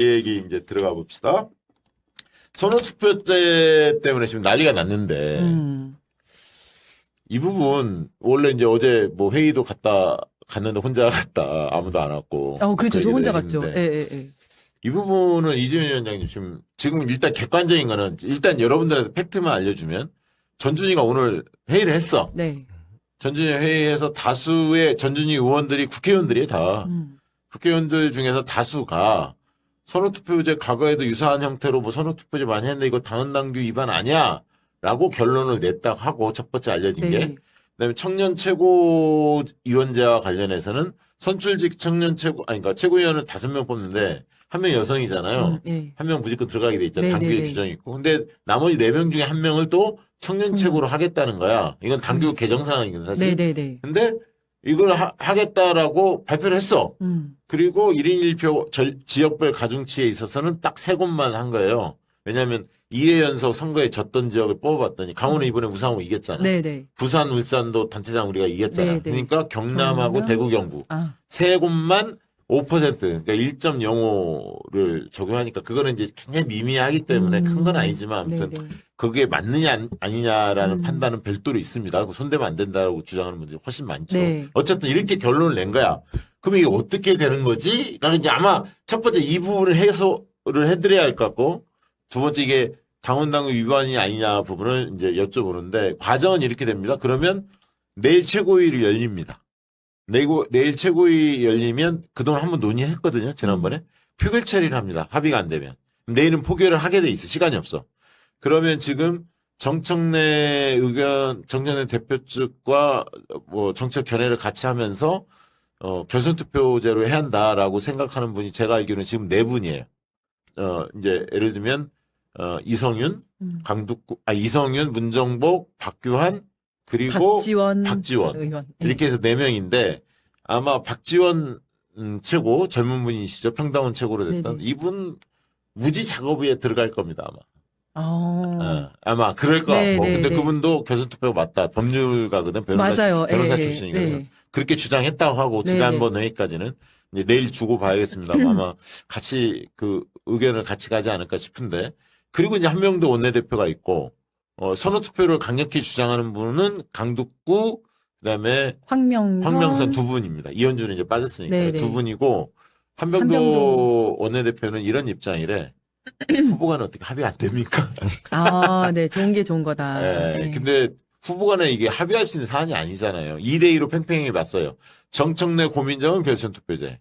얘기 이제 들어가 봅시다. 선호투표제 때문에 지금 난리가 났는데, 이 부분, 원래 이제 어제 뭐 회의도 갔는데 혼자 갔다, 아무도 안 왔고. 그렇죠. 저 혼자 했는데, 갔죠. 예. 이 부분은 이재명 위원장님 지금 일단 객관적인 거는, 일단 여러분들한테 팩트만 알려주면, 전준희가 오늘 회의를 했어. 네. 전준희 회의에서 다수의 전준희 의원들이 국회의원들이 다, 국회의원들 중에서 다수가, 선호투표제 과거에도 유사한 형태로 뭐 선호투표제 많이 했는데 이거 당헌당규 위반 아니야? 라고 결론을 냈다고 하고 첫 번째 알려진 네. 게 그다음에 청년 최고위원제와 관련해서는 선출직 청년 그러니까 최고위원은 5명 뽑는데 1명 여성이잖아요. 네. 1명 무조건 들어가게 돼 있잖아요. 네, 당규에 네, 네. 규정이 있고. 근데 나머지 4명 중에 1명을 또 청년 최고로 하겠다는 거야. 이건 당규 개정 사항이거든 사실. 네네네. 근데 이걸 하겠다라고 발표를 했어. 그리고 1인 1표 지역별 가중치에 있어서는 딱 3곳만 한 거예요. 왜냐하면 2회 연속 선거에 졌던 지역을 뽑아봤더니 강원은 이번에 우상호 이겼잖아. 네네. 부산, 울산도 단체장 우리가 이겼잖아. 네네. 그러니까 경남하고 경남? 대구, 경북. 3곳만 5%, 그러니까 1.05를 적용하니까 그거는 이제 굉장히 미미하기 때문에 큰 건 아니지만 아무튼 네네. 그게 맞느냐 아니냐라는 판단은 별도로 있습니다. 손대면 안 된다고 주장하는 분들이 훨씬 많죠. 네. 어쨌든 이렇게 결론을 낸 거야. 그럼 이게 어떻게 되는 거지? 나는 이제 아마 첫 번째 이 부분을 해소를 해드려야 할 것 같고 두 번째 이게 당헌당규 위반이 아니냐 부분을 이제 여쭤보는데 과정은 이렇게 됩니다. 그러면 내일 최고위를 열립니다. 내일 최고위 열리면 그동안 한번 논의했거든요. 지난번에. 표결 처리를 합니다. 합의가 안 되면. 내일은 포결을 하게 돼 있어. 시간이 없어. 그러면 지금 정청래 대표 측과 뭐 정책 견해를 같이 하면서 결선 투표제로 해야 한다라고 생각하는 분이 제가 알기로는 지금 4분이에요. 이제 예를 들면 이성윤, 이성윤, 문정복, 박규환 그리고 박지원 의원. 이렇게 해서 4명인데 아마 박지원 최고 젊은 분이시죠. 평당원 최고로 됐던 네네. 이분 무지 작업에 들어갈 겁니다. 아. 아마 그럴 거 같고. 네, 근데 네. 그분도 결선투표 맞다. 법률가거든. 맞아요. 변호사 예, 출신이거든요. 네. 그렇게 주장했다고 하고 네, 지난번 회의까지는 이제 내일 주고 봐야겠습니다. 아마 같이 그 의견을 같이 가지 않을까 싶은데 그리고 이제 한 명도 원내대표가 있고 선호투표를 강력히 주장하는 분은 강북구 그다음에 황명선 2분입니다. 이현주는 이제 빠졌으니까 네, 네. 2분이고 한병도 한병도 원내대표는 이런 입장이래. 후보간에 어떻게 합의 안 됩니까? 네. 좋은 게 좋은 거다. 네. 근데 후보간에 이게 합의할 수 있는 사안이 아니잖아요. 2대2로 팽팽히 맞서요. 정청래 고민정은 결선투표제.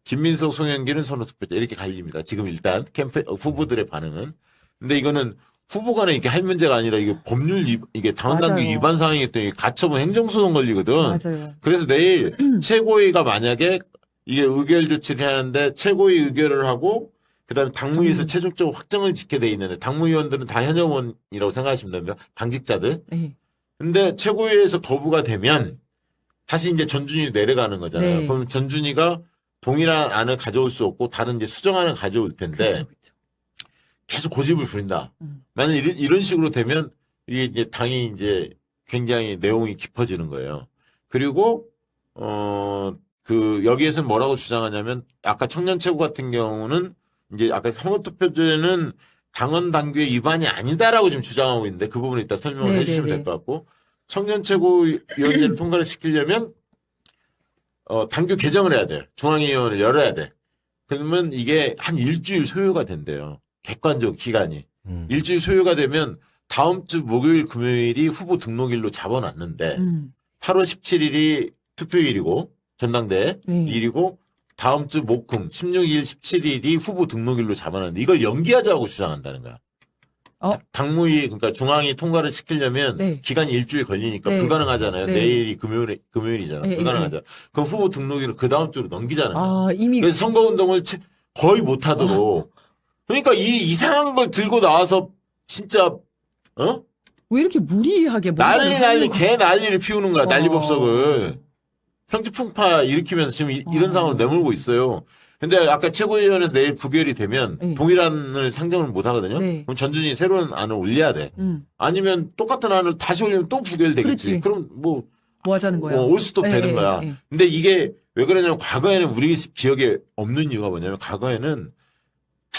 김민석 송영길은 선호투표제. 이렇게 갈립니다. 지금 일단 후보들의 반응은. 근데 이거는 후보간에 이게 할 문제가 아니라 이게 이게 당헌당규 맞아요. 위반 사항이기 때문에 가처분 행정소송 걸리거든. 맞아요. 그래서 내일 최고위가 만약에 이게 의결 조치를 하는데 최고위 의결을 하고 그다음에 당무위에서 최종적으로 확정을 짓게 돼 있는데 당무위원들은 다 현역원이라고 생각하시면 됩니다. 당직자들. 네. 근데 최고위에서 거부가 되면 다시 이제 전준이 내려가는 거잖아요. 네. 그럼 전준이가 동일한 안을 가져올 수 없고 다른 이제 수정안을 가져올 텐데 그렇죠. 계속 고집을 부린다. 만약 이런 식으로 되면 이게 이제 당이 이제 굉장히 내용이 깊어지는 거예요. 그리고 여기에서는 뭐라고 주장하냐면 아까 청년 최고 같은 경우는 이제 아까 선거투표제는 당헌 당규의 위반이 아니다라고 지금 주장하고 있는데 그 부분을 이따 설명을 해주시면 될 것 같고 청년 최고위원회를 통과를 시키려면 당규 개정을 해야 돼요. 중앙위원회를 열어야 돼. 그러면 이게 한 일주일 소요가 된대요. 객관적 기간이. 일주일 소요가 되면 다음 주 목요일 금요일이 후보 등록일로 잡아놨는데 8월 17일이 투표일이고 전당대회 일이고 다음 주 목금 16일 17일이 후보 등록일로 잡아놨는데 이걸 연기하자고 주장한다는 거야. 당무위 그러니까 중앙이 통과를 시키려면 기간이 일주일 걸리니까 불가능하잖아요. 내일이 금요일이잖아. 불가능하잖아. 그럼 후보 등록일을 그 다음 주로 넘기자는 거야. 이미 그래서 선거운동을 거의 못하도록 그러니까 이 이상한 걸 들고 나와서 진짜 왜 이렇게 무리하게 개 난리를 피우는 거야. 난리법석을. 평지풍파 일으키면서 지금 이런 상황을 내몰고 있어요. 근데 아까 최고위원회에서 내일 부결이 되면 동일안을 상정을 못 하거든요. 그럼 전준이 새로운 안을 올려야 돼. 아니면 똑같은 안을 다시 올리면 또 부결되겠지. 그럼 뭐 하자는 거야? 올스톱 되는 거야. 근데 이게 왜 그러냐면 과거에는 우리 기억에 없는 이유가 뭐냐면 과거에는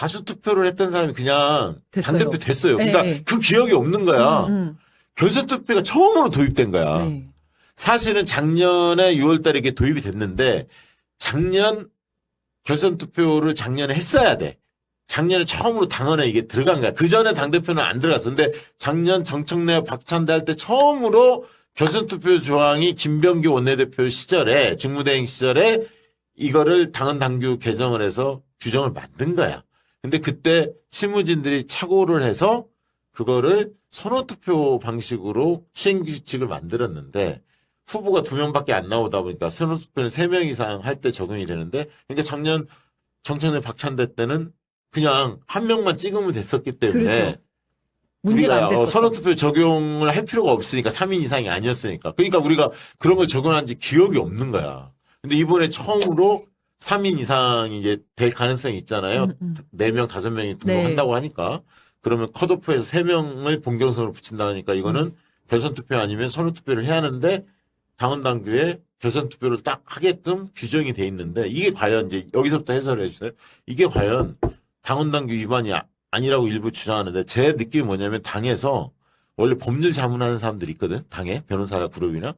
다수 투표를 했던 사람이 그냥 됐어요. 당대표 됐어요. 그러니까 네. 그 기억이 없는 거야. 결선 투표가 처음으로 도입된 거야. 네. 사실은 작년에 6월 달에 이게 도입이 됐는데 작년 결선 투표를 작년에 했어야 돼. 작년에 처음으로 당헌에 이게 들어간 거야. 그 전에 당대표는 안 들어갔어. 근데 작년 정청래 박찬대 할 때 처음으로 결선 투표 조항이 김병기 원내대표 시절에 직무대행 시절에 이거를 당헌 당규 개정을 해서 규정을 만든 거야. 근데 그때 실무진들이 착오를 해서 그거를 선호투표 방식으로 시행규칙을 만들었는데 후보가 2명밖에 안 나오다 보니까 선호투표는 3명 이상 할 때 적용이 되는데 그러니까 작년 정청래 박찬대 때는 그냥 1명만 찍으면 됐었기 때문에 그렇죠. 문제가 안 됐었어. 선호투표 적용을 할 필요가 없으니까 3인 이상이 아니었으니까. 그러니까 우리가 그런 걸 적용한 지 기억이 없는 거야. 근데 이번에 처음으로 3인 이상이 이제 될 가능성이 있잖아요. 4명, 5명이 등록한다고 하니까. 그러면 컷오프에서 3명을 본경선으로 붙인다 하니까 이거는 결선투표 아니면 선호투표를 해야 하는데 당헌 당규에 결선투표를 딱 하게끔 규정이 돼 있는데 이게 과연 이제 여기서부터 해설을 해주세요. 이게 과연 당헌 당규 위반이 아니라고 일부 주장하는데 제 느낌이 뭐냐면 당에서 원래 법률 자문하는 사람들이 있거든. 당에 변호사 그룹이나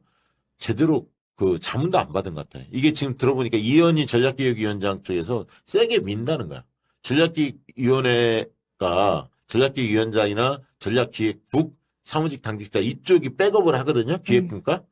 제대로 그 자문도 안 받은 것 같아. 이게 지금 들어보니까 이현희 전략기획위원장 쪽에서 세게 민다는 거야. 전략기획위원회가 전략기획위원장이나 전략기획국 사무직 당직자 이쪽이 백업을 하거든요. 기획국가.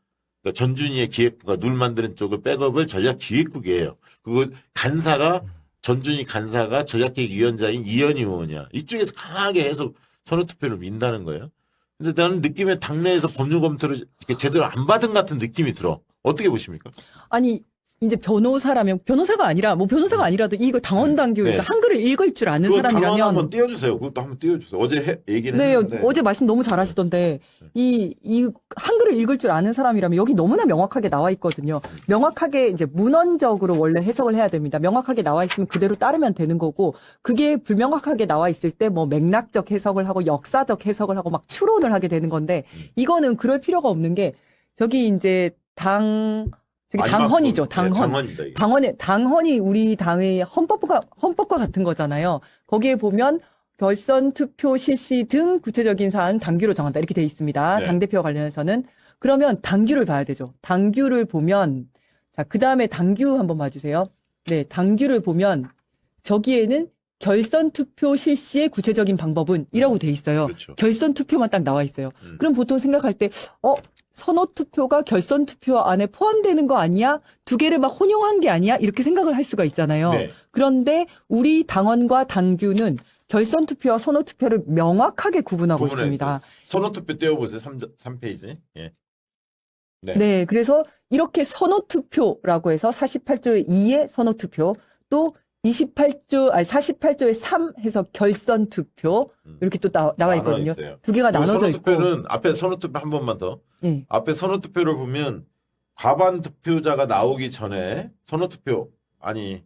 그러니까 전준희의 기획국가 누를 만드는 쪽을 백업을 전략기획국이에요. 그거 간사가 전준희 간사가 전략기획위원장인 이현희 의원이야. 이쪽에서 강하게 해서 선호투표를 민다는 거예요. 근데 나는 느낌에 당내에서 법률 검토를 이렇게 제대로 안 받은 것 같은 느낌이 들어. 어떻게 보십니까? 아니 이제 변호사라면 변호사가 아니라 뭐 변호사가 아니라도 이거 당헌 당규 그러니까 한글을 읽을 줄 아는 그거 당헌 사람이라면 한번 띄워주세요. 그것도 한번 띄워주세요. 어제 얘기를 네, 했는데. 어제 말씀 너무 잘하시던데 이 한글을 읽을 줄 아는 사람이라면 여기 너무나 명확하게 나와 있거든요. 명확하게 이제 문헌적으로 원래 해석을 해야 됩니다. 명확하게 나와 있으면 그대로 따르면 되는 거고 그게 불명확하게 나와 있을 때 뭐 맥락적 해석을 하고 역사적 해석을 하고 막 추론을 하게 되는 건데 이거는 그럴 필요가 없는 게 저기 이제 저기 당헌이죠. 당헌. 당헌입니다. 이게. 당헌이 우리 당의 헌법과 같은 거잖아요. 거기에 보면 결선 투표 실시 등 구체적인 사안 당규로 정한다. 이렇게 돼 있습니다. 네. 당대표와 관련해서는. 그러면 당규를 봐야 되죠. 당규를 보면, 자, 그 다음에 당규 한번 봐주세요. 네, 당규를 보면 저기에는 결선 투표 실시의 구체적인 방법은 이라고 돼 있어요. 그렇죠. 결선 투표만 딱 나와 있어요. 그럼 보통 생각할 때, 선호투표가 결선투표 안에 포함되는 거 아니야? 두 개를 막 혼용한 게 아니야? 이렇게 생각을 할 수가 있잖아요. 네. 그런데 우리 당헌과 당규는 결선투표와 선호투표를 명확하게 구분하고 있습니다. 선호투표 띄워보세요. 3페이지. 예. 네, 그래서 이렇게 선호투표라고 해서 48조의 2의 선호투표, 또 48조의 3 해서 결선투표, 이렇게 또 나와 있거든요. 있어요. 두 개가 나눠져 있고. 선호투표는 앞에 선호투표 한 번만 더. 네. 앞에 선호투표를 보면 과반 투표자가 나오기 전에 선호투표 아니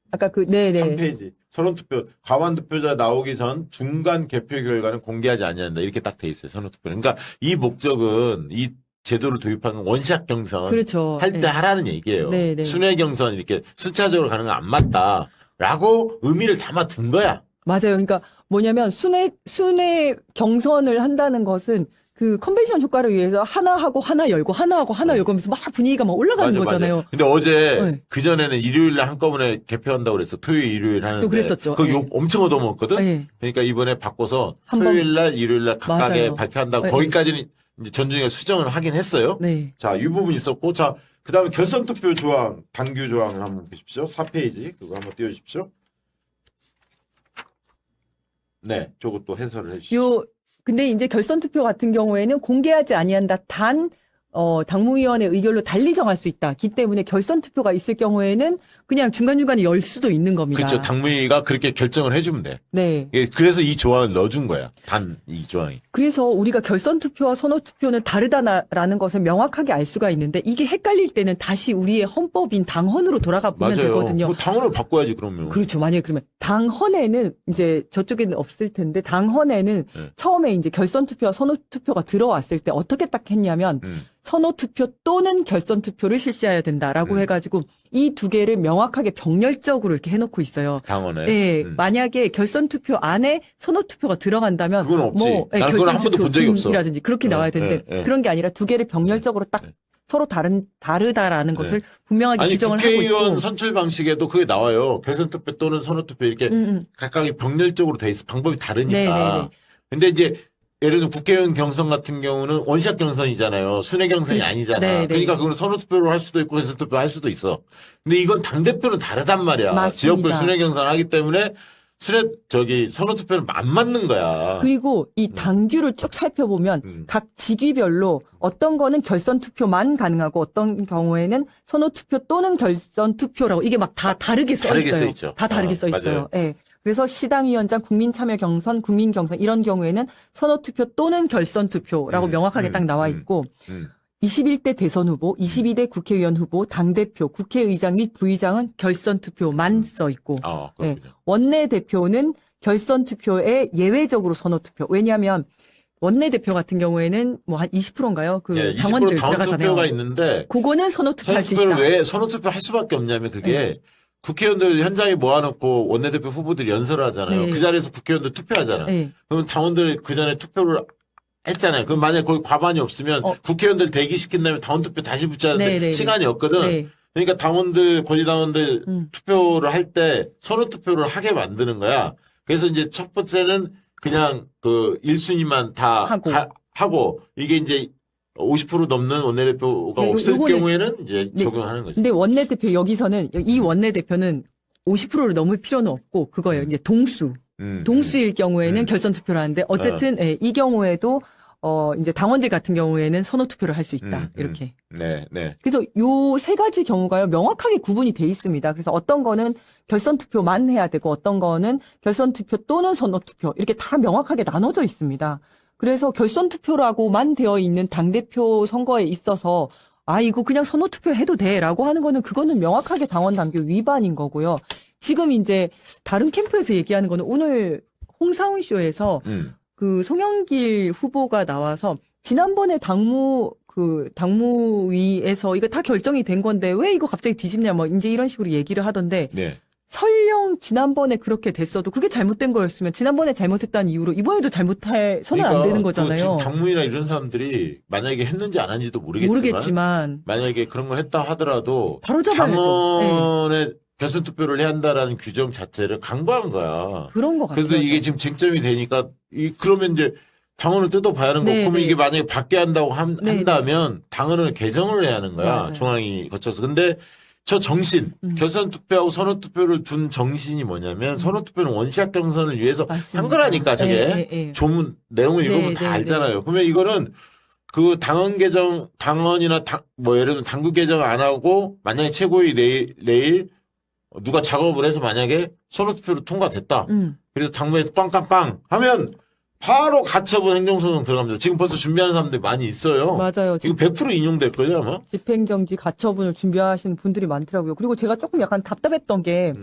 아까 네네. 3페이지 선호투표 과반 투표자 나오기 전 중간 개표 결과는 공개하지 아니한다 이렇게 딱 돼 있어요. 선호투표는. 그러니까 이 목적은 이 제도를 도입한 건 원샷 경선 그렇죠. 할 때 하라는 얘기예요. 네. 순회 경선 이렇게 순차적으로 가는 건 안 맞다라고 의미를 담아 둔 거야. 맞아요. 그러니까 뭐냐면 순회 경선을 한다는 것은 그 컨벤션 효과를 위해서 하나 하고 하나 열고 하나 하고 하나 열고 하면서 막 분위기가 막 올라가는 거잖아요. 맞아. 근데 어제 네. 그전에는 일요일날 한꺼번에 개표한다고 그랬어. 토요일, 일요일 하는데. 또 그랬었죠. 그거 네. 욕 엄청 얻어먹었거든? 네. 그러니까 이번에 바꿔서 한 번. 토요일날, 일요일날 각각에 맞아요. 발표한다고 네. 거기까지는 이제 전준희가 수정을 하긴 했어요. 네. 자, 이 부분 있었고. 자, 그 다음에 결선투표 조항, 당규 조항을 한번 보십시오. 4페이지. 그거 한번 띄워주십시오. 네, 저것도 해설을 해주시죠. 근데 이제 결선 투표 같은 경우에는 공개하지 아니한다. 단 당무위원회 의결로 달리 정할 수 있다.기 때문에 결선 투표가 있을 경우에는 그냥 중간중간에 열 수도 있는 겁니다. 그렇죠. 당무위가 그렇게 결정을 해주면 돼. 네. 예, 그래서 이 조항을 넣어준 거야. 단 이 조항이. 그래서 우리가 결선 투표와 선호 투표는 다르다라는 것을 명확하게 알 수가 있는데 이게 헷갈릴 때는 다시 우리의 헌법인 당헌으로 돌아가 보면 맞아요. 되거든요. 뭐 당헌을 바꿔야지 그러면. 그렇죠. 만약에 그러면 당헌에는 이제 저쪽에는 없을 텐데 당헌에는 네. 처음에 이제 결선 투표와 선호 투표가 들어왔을 때 어떻게 딱 했냐면 선호투표 또는 결선투표를 실시해야 된다라고 해가지고 이 두 개를 명확하게 병렬적으로 이렇게 해놓고 있어요. 당원에. 네, 만약에 결선투표 안에 선호투표가 들어간다면 그건 없지. 예, 난 그건 한 번도 본 적이 없어. 라든지 그렇게 네, 나와야 되는데 네, 네. 그런 게 아니라 두 개를 병렬적으로 딱 네. 서로 다르다라는 것을 분명하게 아니 규정을 하고 국회의원 있고. 선출 방식에도 그게 나와요. 결선투표 또는 선호투표 이렇게 각각이 병렬적으로 돼 있어. 방법이 다르니까. 네네네. 근데 이제 예를 들어 국회의원 경선 같은 경우는 원샷 경선이잖아요. 순회 경선이 아니잖아. 네네. 그러니까 그건 선호투표로 할 수도 있고 결선투표 할 수도 있어. 근데 이건 당대표는 다르단 말이야. 맞습니다. 지역별 순회 경선 하기 때문에 선호투표는 안 맞는 거야. 그리고 이 당규를 쭉 살펴보면 각 직위별로 어떤 거는 결선투표만 가능하고 어떤 경우에는 선호투표 또는 결선투표라고 이게 막 다 다르게 써 다르게 있어요. 써 있죠. 다 다르게 써 있어요. 맞아요. 예. 그래서 시당위원장, 국민참여경선, 국민경선 이런 경우에는 선호투표 또는 결선투표라고 명확하게 딱 나와 있고 21대 대선 후보, 22대 국회의원 후보, 당대표, 국회의장 및 부의장은 결선투표만 써 있고 그렇군요. 원내대표는 결선투표에 예외적으로 선호투표. 왜냐하면 원내대표 같은 경우에는 뭐 한 20%인가요? 그 네, 20% 당원들 당원 들어가잖아요. 투표가 있는데 그거는 선호투표 할 수 있다. 선호투표를 왜 선호투표 할 수밖에 없냐면 그게 국회의원들 현장에 모아놓고 원내대표 후보들이 연설을 하잖아요. 네. 그 자리에서 국회의원들 투표하잖아. 네. 그러면 당원들 그 전에 투표를 했잖아요. 그럼 만약에 거기 과반이 없으면 국회의원들 대기시킨 다음에 당원 투표 다시 붙여야 하는데 시간이 없거든. 네. 그러니까 당원들, 권리당원들 투표를 할 때 선호투표를 하게 만드는 거야. 그래서 이제 첫 번째는 그냥 그 1순위만 다 하고 이게 이제 50% 넘는 원내대표가 없을 경우에는 이제 적용하는 거죠. 근데 원내대표 여기서는 이 원내대표는 50%를 넘을 필요는 없고 그거예요. 이제 동수일 경우에는 결선 투표를 하는데 어쨌든 이 경우에도 이제 당원들 같은 경우에는 선호 투표를 할 수 있다. 이렇게. 네, 네. 그래서 요 세 가지 경우가요. 명확하게 구분이 돼 있습니다. 그래서 어떤 거는 결선 투표만 해야 되고 어떤 거는 결선 투표 또는 선호 투표 이렇게 다 명확하게 나눠져 있습니다. 그래서 결선 투표라고만 되어 있는 당대표 선거에 있어서 이거 그냥 선호 투표 해도 돼라고 하는 거는 그거는 명확하게 당원 당규 위반인 거고요. 지금 이제 다른 캠프에서 얘기하는 거는 오늘 홍사훈 쇼에서 그 송영길 후보가 나와서 지난번에 당무위에서 이거 다 결정이 된 건데 왜 이거 갑자기 뒤집냐 뭐 이제 이런 식으로 얘기를 하던데 네. 설령 지난번에 그렇게 됐어도 그게 잘못된 거였으면 지난번에 잘못했다는 이유로 이번에도 잘못해서는 안 되는 거잖아요. 지금 당무위나 이런 사람들이 만약에 했는지 안 했는지도 모르겠지만 만약에 그런 걸 했다 하더라도 바로 잡아야죠. 당원의 결선 투표를 해야 한다라는 규정 자체를 강구한 거야. 그런 것 같아요. 그래서 이게 지금 쟁점이 되니까 그러면 이제 당원을 뜯어봐야 하는 거고 그러면 이게 만약에 받게 한다고 한다면 당원을 개정을 해야 하는 거야. 맞아요. 중앙이 거쳐서. 근데 저 정신, 결선 투표하고 선호 투표를 둔 정신이 뭐냐면 선호 투표는 원샷 경선을 위해서 한 거라니까 저게. 조문 내용을 읽으면 다 알잖아요. 그러면 이거는 그 당원이나 예를 들면 당구 개정 안 하고 만약에 최고위 내일 누가 작업을 해서 만약에 선호 투표로 통과됐다. 그래서 당무에 빵빵빵 하면 바로 가처분 행정소송 들어갑니다. 지금 벌써 준비하는 사람들이 많이 있어요. 맞아요. 이거 100% 인용될걸요, 아마? 집행정지 가처분을 준비하시는 분들이 많더라고요. 그리고 제가 조금 약간 답답했던 게,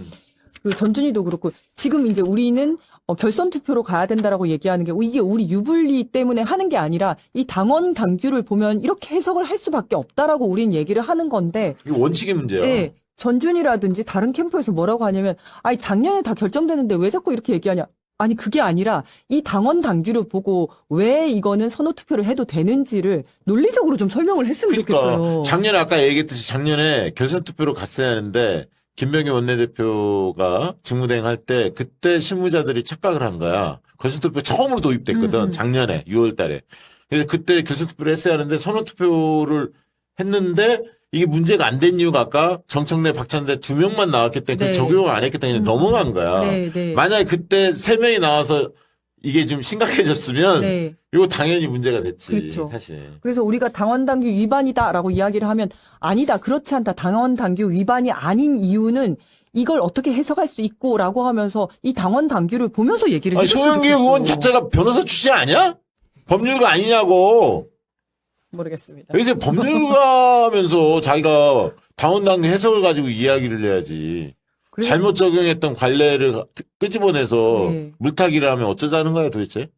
그 전준희도 그렇고, 지금 이제 우리는 결선 투표로 가야 된다라고 얘기하는 게, 이게 우리 유불리 때문에 하는 게 아니라, 이 당원 당규를 보면 이렇게 해석을 할 수밖에 없다라고 우린 얘기를 하는 건데, 이게 원칙의 문제야. 네. 전준이라든지 다른 캠프에서 뭐라고 하냐면, 작년에 다 결정되는데 왜 자꾸 이렇게 얘기하냐. 아니, 그게 아니라 이 당원 당규를 보고 왜 이거는 선호 투표를 해도 되는지를 논리적으로 좀 설명을 했으면 좋겠어요. 작년에 아까 얘기했듯이 작년에 결선 투표로 갔어야 하는데 김병기 원내대표가 직무대행할 때 그때 실무자들이 착각을 한 거야. 결선 투표 처음으로 도입됐거든. 작년에 6월 달에. 그래서 그때 결선 투표를 했어야 하는데 선호 투표를 했는데 이게 문제가 안 된 이유가 아까 정청래, 박찬대 2명만 나왔기 때문에 적용을 안 했기 때문에 넘어간 거야. 만약에 그때 3명이 나와서 이게 좀 심각해졌으면 이거 당연히 문제가 됐지. 그렇죠. 사실. 그래서 우리가 당원 당규 위반이다라고 이야기를 하면 아니다. 그렇지 않다. 당원 당규 위반이 아닌 이유는 이걸 어떻게 해석할 수 있고라고 하면서 이 당원 당규를 보면서 얘기를 해줬으면 소영기 의원 자체가 변호사 출신 아니야? 법률가 아니냐고. 모르겠습니다. 이게 법률가면서 자기가 당원 당규 해석을 가지고 이야기를 해야지. 잘못 적용했던 관례를 끄집어내서 물타기를 하면 어쩌자는 거야 도대체?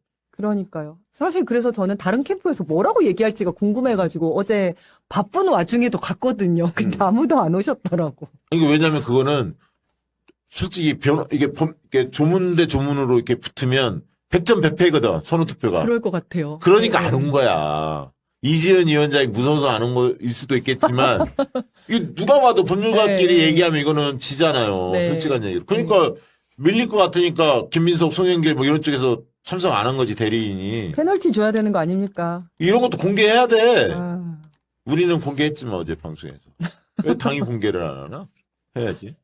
그러니까요. 사실 그래서 저는 다른 캠프에서 뭐라고 얘기할지가 궁금해가지고 어제 바쁜 와중에도 갔거든요. 근데 아무도 안 오셨더라고. 이게 왜냐면 그거는 솔직히 이게 조문 대 조문으로 이렇게 붙으면 100점 100패거든, 선호투표가. 그럴 것 같아요. 그러니까 네. 안 온 거야. 이지은 위원장이 무서워서 안 온 거일 수도 있겠지만, 이 누가 봐도 법률가끼리 네. 얘기하면 이거는 지잖아요. 네. 솔직한 얘기로. 그러니까 밀릴 것 같으니까 김민석, 송영길 뭐 이런 쪽에서 참석 안 한 거지, 대리인이. 페널티 줘야 되는 거 아닙니까? 이런 것도 공개해야 돼. 아, 우리는 공개했지만 어제 방송에서. 왜 당이 공개를 안 하나? 해야지.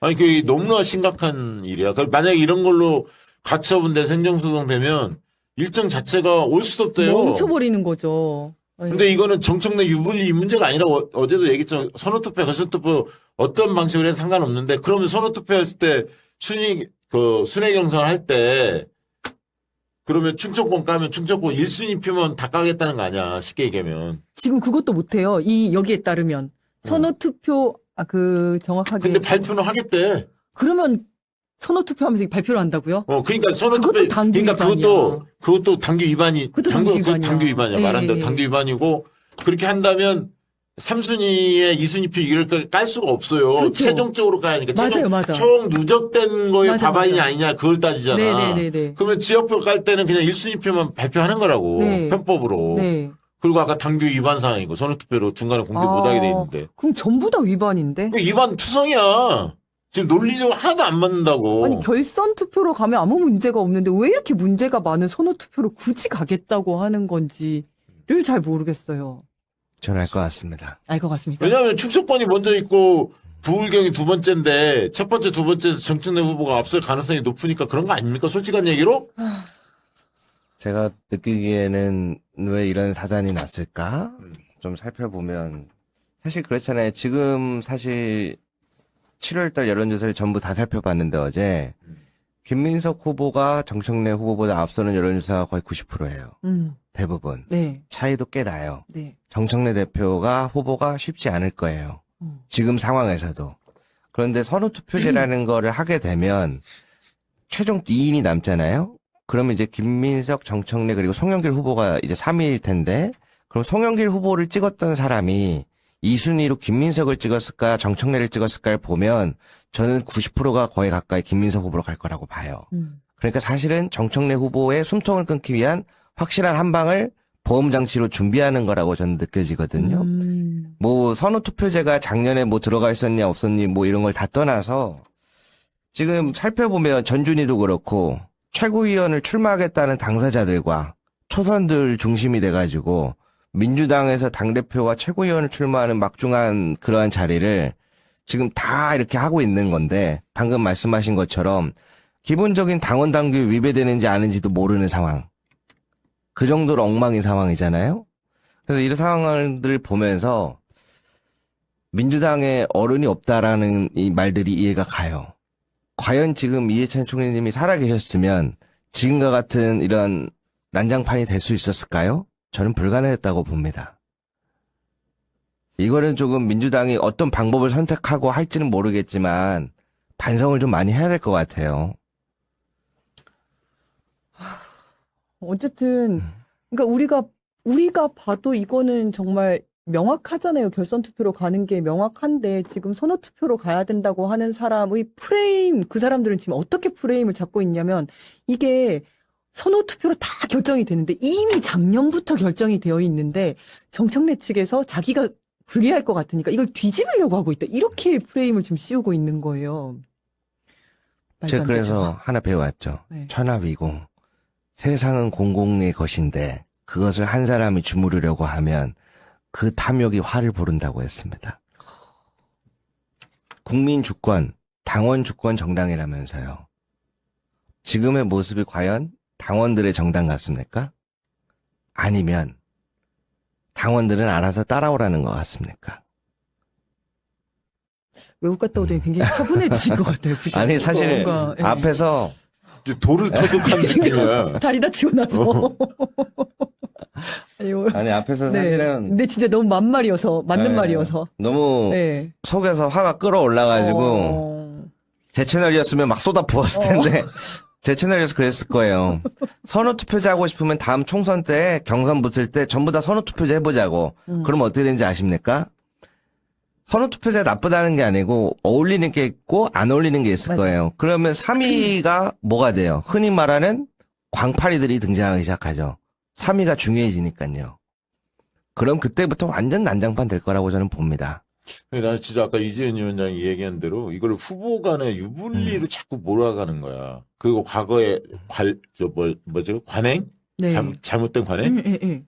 아니, 그 너무나 심각한 일이야. 만약에 이런 걸로 가처분돼 행정소송 되면 일정 자체가 올 수도 없대요. 멈춰버리는 거죠. 근데 이거는 정청래 유불리 문제가 아니라 어제도 얘기했지만 선호투표, 거실투표 어떤 방식으로 해도 상관없는데 그러면 선호투표 했을 때 순회 경선 할 때 그러면 충청권 까면 충청권 1순위 표면 다 까겠다는 거 아니야. 쉽게 얘기하면. 지금 그것도 못해요. 여기에 따르면. 선호투표, 정확하게. 근데 발표는 하겠대. 그러면 선호투표 하면서 발표를 한다고요? 그러니까 선호투표, 그것도 당규 그러니까 그것도 당규 위반이, 그것도 당규 위반이야. 당규 위반이야. 예, 말한 대로 예. 당규 위반이고, 그렇게 한다면 3순위에 2순위표 이럴 깔 수가 없어요. 그렇죠. 최종적으로 까야 하니까. 맞아요, 맞아. 총 누적된 거에 맞아, 과반이냐 맞아. 아니냐 그걸 따지잖아. 네네네네. 그러면 지역표 깔 때는 그냥 1순위표만 발표하는 거라고. 네. 편법으로. 네. 그리고 아까 당규 위반 사항이고, 선호투표로 중간에 공개 못하게 돼 있는데. 그럼 전부 다 위반인데? 그 위반 투성이야. 지금 논리적으로 하나도 안 맞는다고. 아니, 결선 투표로 가면 아무 문제가 없는데 왜 이렇게 문제가 많은 선호 투표로 굳이 가겠다고 하는 건지를 잘 모르겠어요. 저는 알 것 같습니다. 알 것 같습니다. 왜냐하면 충청권이 먼저 있고 부울경이 두 번째인데 첫 번째, 두 번째에서 정청래 후보가 앞설 가능성이 높으니까 그런 거 아닙니까? 솔직한 얘기로? 제가 느끼기에는 왜 이런 사단이 났을까? 좀 살펴보면 사실 그렇잖아요. 지금 사실 7월달 여론조사를 전부 다 살펴봤는데 어제 김민석 후보가 정청래 후보보다 앞서는 여론조사가 거의 90%예요. 대부분. 네. 차이도 꽤 나요. 네. 정청래 대표가 후보가 쉽지 않을 거예요. 지금 상황에서도. 그런데 선호투표제라는 거를 하게 되면 최종 2인이 남잖아요. 그러면 이제 김민석, 정청래 그리고 송영길 후보가 이제 3위일 텐데 그럼 송영길 후보를 찍었던 사람이 2순위로 김민석을 찍었을까 정청래를 찍었을까를 보면 저는 90%가 거의 가까이 김민석 후보로 갈 거라고 봐요. 그러니까 사실은 정청래 후보의 숨통을 끊기 위한 확실한 한 방을 보험장치로 준비하는 거라고 저는 느껴지거든요. 뭐 선호투표제가 작년에 뭐 들어가 있었냐 없었니 뭐 이런 걸 다 떠나서 지금 살펴보면 전준희도 그렇고 최고위원을 출마하겠다는 당사자들과 초선들 중심이 돼가지고 민주당에서 당대표와 최고위원을 출마하는 막중한 그러한 자리를 지금 다 이렇게 하고 있는 건데 방금 말씀하신 것처럼 기본적인 당원 당규에 위배되는지 아는지도 모르는 상황. 그 정도로 엉망인 상황이잖아요. 그래서 이런 상황들을 보면서 민주당에 어른이 없다라는 이 말들이 이해가 가요. 과연 지금 이해찬 총리님이 살아계셨으면 지금과 같은 이런 난장판이 될 수 있었을까요? 저는 불가능했다고 봅니다. 이거는 조금 민주당이 어떤 방법을 선택하고 할지는 모르겠지만 반성을 좀 많이 해야 될 것 같아요. 어쨌든, 그러니까 우리가 봐도 이거는 정말 명확하잖아요. 결선 투표로 가는 게 명확한데 지금 선호 투표로 가야 된다고 하는 사람의 프레임, 그 사람들은 지금 어떻게 프레임을 잡고 있냐면 이게 선호 투표로 다 결정이 되는데 이미 작년부터 결정이 되어 있는데 정청래 측에서 자기가 불리할 것 같으니까 이걸 뒤집으려고 하고 있다. 이렇게 프레임을 지금 씌우고 있는 거예요. 말도 제가 안 그래서 되죠. 하나 배워왔죠. 네. 천하위공. 세상은 공공의 것인데 그것을 한 사람이 주무르려고 하면 그 탐욕이 화를 부른다고 했습니다. 국민 주권, 당원 주권 정당이라면서요. 지금의 모습이 과연 당원들의 정당 같습니까? 아니면 당원들은 알아서 따라오라는 것 같습니까? 외국 갔다 오더니 굉장히 차분해진 것 같아요. 그죠? 아니 사실 뭔가, 예. 앞에서 돌을 터득한 느낌이야. 다리 다치고 나서. 아니 앞에서 네. 사실은 근데 진짜 너무 맞는 네. 말이어서. 너무 네. 속에서 화가 끌어올라가지고 제 채널이었으면 막 쏟아 부었을 텐데 제 채널에서 그랬을 거예요. 선호투표제 하고 싶으면 다음 총선 때 경선 붙을 때 전부 다 선호투표제 해보자고. 그럼 어떻게 되는지 아십니까? 선호투표제 나쁘다는 게 아니고 어울리는 게 있고 안 어울리는 게 있을 맞아요. 거예요. 그러면 3위가 뭐가 돼요? 흔히 말하는 광파리들이 등장하기 시작하죠. 3위가 중요해지니까요. 그럼 그때부터 완전 난장판 될 거라고 저는 봅니다. 나는 진짜 아까 이재현 위원장이 얘기한 대로 이걸 후보 간의 유불리로 자꾸 몰아가는 거야. 그리고 과거에 관행? 네. 잘못된 관행? 예, 예.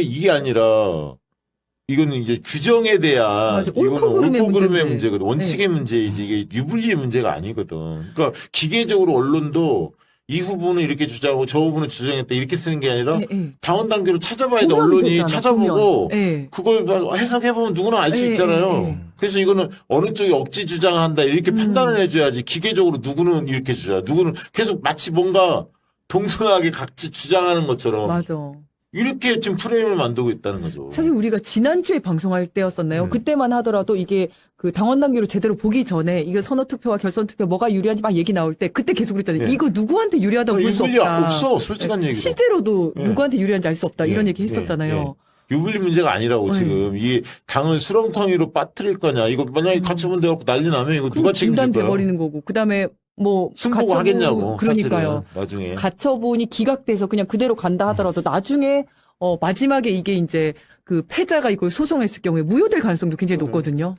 이게 아니라 이거는 이제 규정에 대한 맞아. 이거는 옳고 그름의 옳고 그름의 문제인데. 문제거든. 원칙의 문제이지 이게 유불리의 문제가 아니거든. 그러니까 기계적으로 언론도 이 후보는 이렇게 주장하고 저 후보는 주장했다 이렇게 쓰는 게 아니라 예, 예. 당원 단계로 찾아봐야 돼. 보면 언론이 되잖아, 찾아보고 보면. 예. 그걸 해석해보면 누구나 알 수 예, 있잖아요. 예, 예. 그래서 이거는 어느 쪽이 억지 주장한다 이렇게 판단을 해줘야지 기계적으로 누구는 이렇게 주장, 누구는 계속 마치 뭔가 동등하게 각지 주장하는 것처럼 맞아. 이렇게 지금 프레임을 만들고 있다는 거죠. 사실 우리가 지난주에 방송할 때였었나요? 그때만 하더라도 이게 그 당원 단계로 제대로 보기 전에 이거 선호투표와 결선투표 뭐가 유리한지 막 얘기 나올 때 그때 계속 그랬잖아요. 예. 이거 누구한테 유리하다고 볼 수 유불리 없다. 없어. 솔직한 얘기로. 실제로도 예. 누구한테 유리한지 알 수 없다. 이런 예, 얘기 했었잖아요. 예. 유불리 문제가 아니라고 지금 이 당을 수렁텅이로 빠뜨릴 거냐. 이거 만약에 가처분 돼갖고 난리 나면 이거 누가 책임질 거야. 중단돼버리는 거고. 그다음에 뭐 승보고 하겠냐고. 그러니까요. 사실은, 나중에. 가처분이 기각돼서 그냥 그대로 간다 하더라도 나중에 마지막에 이게 이제 그 패자가 이걸 소송했을 경우에 무효될 가능성도 굉장히 높거든요.